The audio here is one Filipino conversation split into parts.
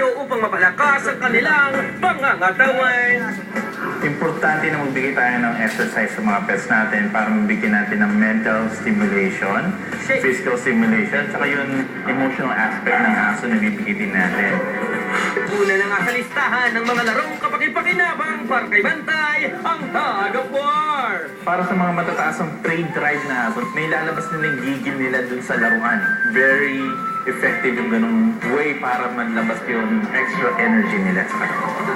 upang mapalakas ang kanilang pangangatawan. Importante na magbigay tayo ng exercise sa mga pets natin para mabigyan natin ng mental stimulation, physical stimulation, saka yung emotional aspect ng aso na bibigyan din natin. Una na nga sa listahan ng mga larong kapakipakinabang para kay Bantay, ang Tug of War. Para sa mga matataas ang prey drive na aso, may lalabas nila yung gigil nila dun sa laruan. Very effective yung ganung way para manlabas yung extra energy nila sa katawan.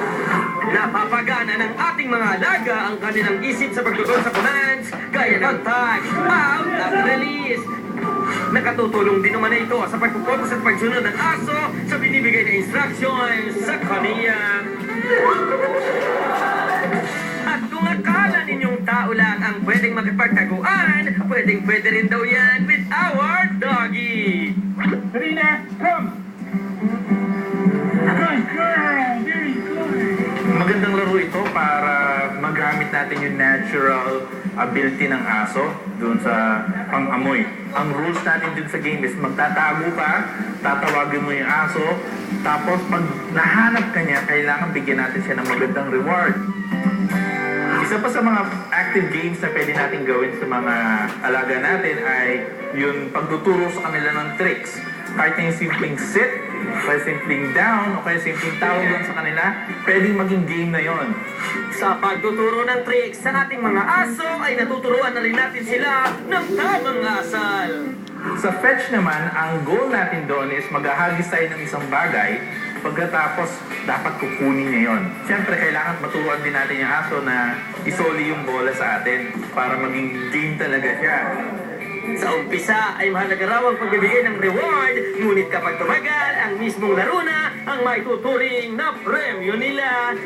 Napapagana ng ating mga alaga ang kanilang isip sa pagtugon sa commands, gaya ng tag, out at release. Nakatutulong din naman ito sa pagpupokus at pagsunod ng aso sa binibigay na instructions sa kaniya. At kung akala ninyong tao lang ang pwedeng makipagtaguan, pwedeng-pwede rin daw yan with our doggy. Karina, come! Good girl! Very good! Magandang laro ito para magamit natin yung natural ability ng aso doon sa pang-amoy. Ang rules natin din sa game is magtatago ka, tatawagin mo yung aso, tapos pag nahanap ka niya, kailangan bigyan natin siya ng magandang reward. Isa pa sa mga active games na pwede natin gawin sa mga alaga natin ay yung pagtuturo sa kanila ng tricks. Kahit yung simpleng sit, kaya simpleng down, o kaya simpleng tawag lang sa kanila, pwedeng maging game na yon. Sa pagtuturo ng tricks sa ating mga aso ay natuturuan na rin natin sila ng tamang asal. Sa fetch naman, ang goal natin doon is maghahagis tayo ng isang bagay, pagkatapos dapat kukunin niya yon. Siyempre, kailangan maturuan din natin yung aso na isoli yung bola sa atin para maging game talaga siya. Sa umpisa ay mahalaga raw ang pagbibigay ng reward, ngunit kapag tumagal, ang mismong laro na ang maituturing na premyo nila.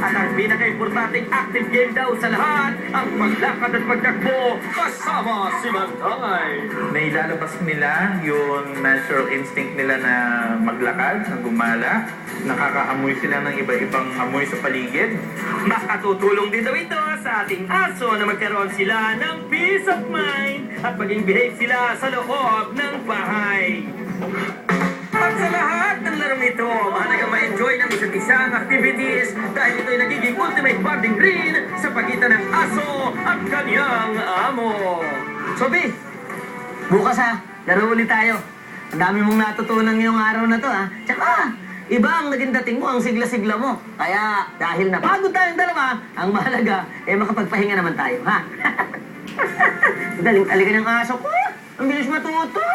At ang pinaka-importanting active game daw sa lahat, ang paglakad at pagtakbo kasama si Bantay. Nailalabas nila yung natural instinct nila na maglakad, na gumala. Nakakaamoy sila ng iba-ibang amoy sa paligid. Makatutulong din daw ito sa ating aso na magkaroon sila ng peace of mind at maging behave sila sa loob ng bahay. At sa lahat ng larong ito, mahalagang ma-enjoy ng isa't isang activities dahil ito'y nagiging ultimate bonding green sa pagitan ng aso at kanyang amo. Sobi, bukas ha, laro ulit tayo. Ang dami mong natutunan ngayong araw na to ha. Tsaka, iba ang naging dating mo, ang sigla-sigla mo. Kaya, dahil napagod tayong dalawa, ang mahalaga, makapagpahinga naman tayo, ha? Daling talaga ng aso ko. Ang bilis matuto.